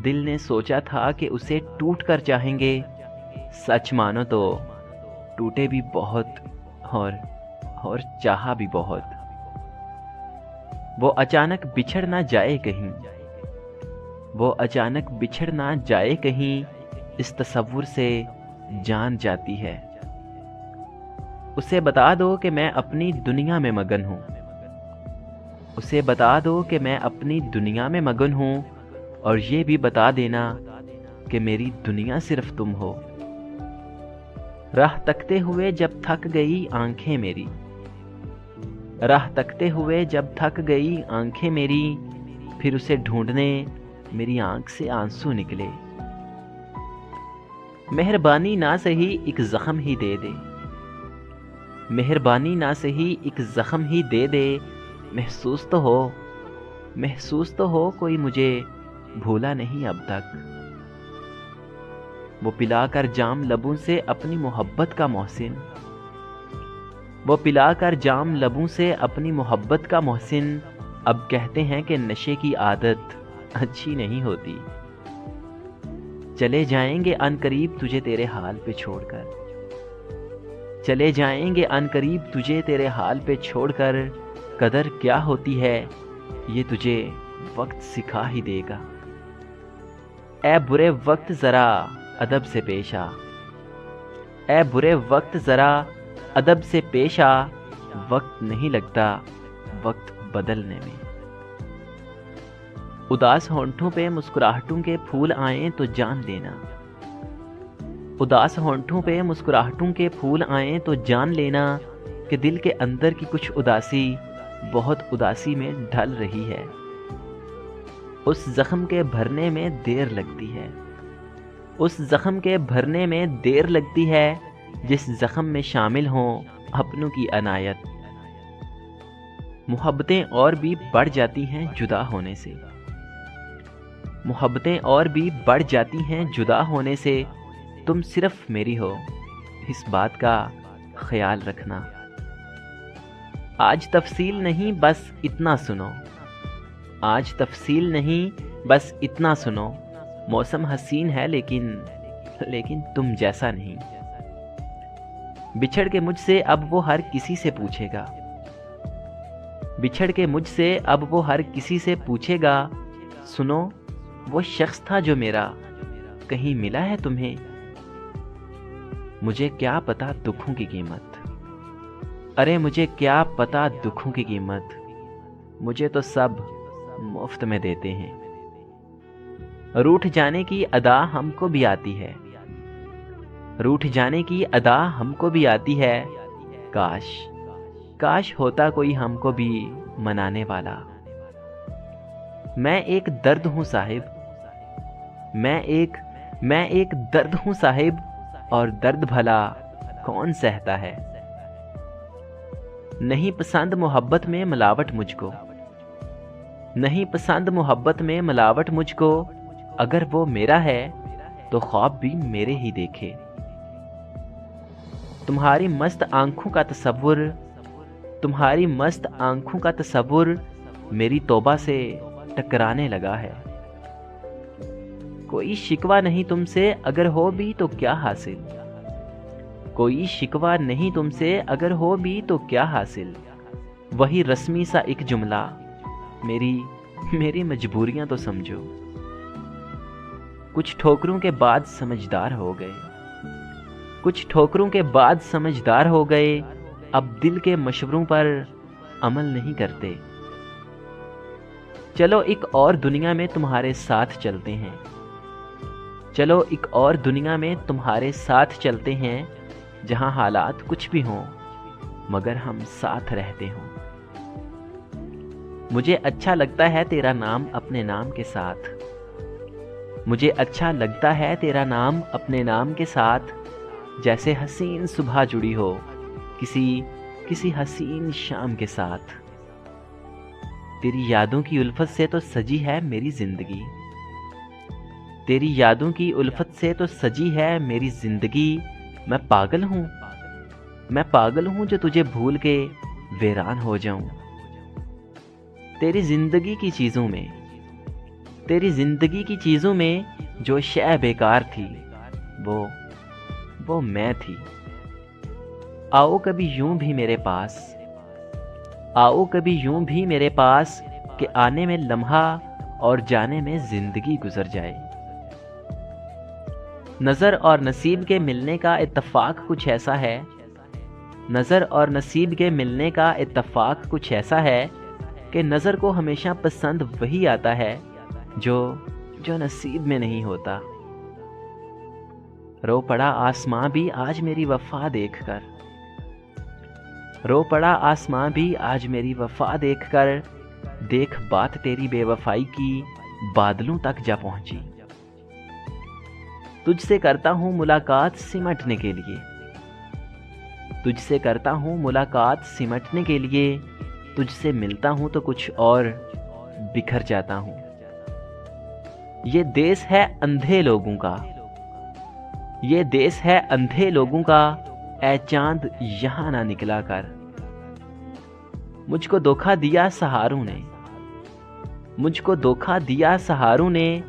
دل نے سوچا تھا کہ اسے ٹوٹ کر چاہیں گے، سچ مانو تو ٹوٹے بھی بہت اور چاہا بھی بہت۔ وہ اچانک بچھڑ نہ جائے کہیں، وہ اچانک بچھڑ نہ جائے کہیں، اس تصور سے جان جاتی ہے۔ اسے بتا دو کہ میں اپنی دنیا میں مگن ہوں، اسے بتا دو کہ میں اپنی دنیا میں مگن ہوں، اور یہ بھی بتا دینا کہ میری دنیا صرف تم ہو۔ راہ تکتے ہوئے جب تھک گئی آنکھیں میری، راہ تکتے ہوئے جب تھک گئی آنکھیں میری، پھر اسے ڈھونڈنے میری آنکھ سے آنسو نکلے۔ مہربانی نہ سہی ایک زخم ہی دے دے، مہربانی نہ سہی ایک زخم ہی دے دے، محسوس تو ہو کوئی مجھے بھولا نہیں اب تک۔ وہ پلا کر جام لبوں سے اپنی محبت کا محسن، وہ پلا کر جام لبوں سے اپنی محبت کا محسن، اب کہتے ہیں کہ نشے کی عادت اچھی نہیں ہوتی۔ چلے جائیں گے ان قریب تجھے تیرے حال پہ چھوڑ کر، چلے جائیں گے ان قریب تجھے تیرے حال پہ چھوڑ کر، قدر کیا ہوتی ہے یہ تجھے وقت سکھا ہی دے گا۔ اے برے وقت ذرا ادب سے پیش آ، اے برے وقت ذرا ادب سے پیش آ، وقت نہیں لگتا وقت بدلنے میں۔ اداس ہونٹوں پہ مسکراہٹوں کے پھول آئیں تو جان لینا، اداس ہونٹوں پہ مسکراہٹوں کے پھول آئیں تو جان لینا کہ دل کے اندر کی کچھ اداسی بہت اداسی میں ڈھل رہی ہے۔ اس زخم کے بھرنے میں دیر لگتی ہے، اس زخم کے بھرنے میں دیر لگتی ہے، جس زخم میں شامل ہوں اپنوں کی عنایت۔ محبتیں اور بھی بڑھ جاتی ہیں جدا ہونے سے، محبتیں اور بھی بڑھ جاتی ہیں جدا ہونے سے، تم صرف میری ہو اس بات کا خیال رکھنا۔ آج تفصیل نہیں بس اتنا سنو، آج تفصیل نہیں بس اتنا سنو، موسم حسین ہے لیکن تم جیسا نہیں۔ بچھڑ کے مجھ سے اب وہ ہر کسی سے پوچھے گا، بچھڑ کے مجھ سے اب وہ ہر کسی سے پوچھے گا، سنو وہ شخص تھا جو میرا، کہیں ملا ہے تمہیں؟ مجھے کیا پتا دکھوں کی قیمت، ارے مجھے کیا پتا دکھوں کی قیمت، مجھے تو سب مفت میں دیتے ہیں۔ روٹھ جانے کی ادا ہم کو بھی آتی ہے، روٹھ جانے کی ادا ہم کو بھی آتی ہے، کاش ہوتا کوئی ہم کو بھی منانے والا۔ میں ایک درد ہوں صاحب، میں ایک درد ہوں صاحب، اور درد بھلا کون سہتا ہے۔ نہیں پسند محبت میں ملاوٹ مجھ کو، نہیں پسند محبت میں ملاوٹ مجھ کو، اگر وہ میرا ہے تو خواب بھی میرے ہی دیکھے۔ تمہاری مست آنکھوں کا تصور، تمہاری مست آنکھوں کا تصور میری توبہ سے ٹکرانے لگا ہے۔ کوئی شکوہ نہیں تم سے اگر ہو بھی تو کیا حاصل، کوئی شکوہ نہیں تم سے اگر ہو بھی تو کیا حاصل، وہی رسمی سا ایک جملہ، میری مجبوریاں تو سمجھو۔ کچھ ٹھوکروں کے بعد سمجھدار ہو گئے، کچھ ٹھوکروں کے بعد سمجھدار ہو گئے، اب دل کے مشوروں پر عمل نہیں کرتے۔ چلو ایک اور دنیا میں تمہارے ساتھ چلتے ہیں، چلو ایک اور دنیا میں تمہارے ساتھ چلتے ہیں، جہاں حالات کچھ بھی ہوں مگر ہم ساتھ رہتے ہوں۔ مجھے اچھا لگتا ہے تیرا نام اپنے نام کے ساتھ، مجھے اچھا لگتا ہے تیرا نام اپنے نام کے ساتھ، جیسے حسین صبح جڑی ہو کسی حسین شام کے ساتھ۔ تیری یادوں کی الفت سے تو سجی ہے میری زندگی، تیری یادوں کی الفت سے تو سجی ہے میری زندگی، میں پاگل ہوں جو تجھے بھول کے ویران ہو جاؤں۔ تیری زندگی کی چیزوں میں، تیری زندگی کی چیزوں میں جو شے بیکار تھی وہ میں تھی۔ آؤ کبھی یوں بھی میرے پاس، آؤ کبھی یوں بھی میرے پاس، کہ آنے میں لمحہ اور جانے میں زندگی گزر جائے۔ نظر اور نصیب کے ملنے کا اتفاق کچھ ایسا ہے، نظر اور نصیب کے ملنے کا اتفاق کچھ ایسا ہے کہ نظر کو ہمیشہ پسند وہی آتا ہے جو نصیب میں نہیں ہوتا۔ رو پڑا آسماں بھی آج میری وفا دیکھ کر، رو پڑا آسماں بھی آج میری وفا دیکھ کر، دیکھ بات تیری بے وفائی کی بادلوں تک جا پہنچی۔ تجھ سے کرتا ہوں ملاقات سمٹنے کے لیے، تجھ سے کرتا ہوں ملاقات سمٹنے کے لیے، تجھ سے ملتا ہوں تو کچھ اور بکھر جاتا ہوں۔ یہ دیس ہے اندھے لوگوں کا، یہ دیس ہے اندھے لوگوں کا، اے چاند یہاں نہ نکلا کر۔ مجھ کو دھوکا دیا سہاروں نے، مجھ کو دھوکا دیا سہاروں نے،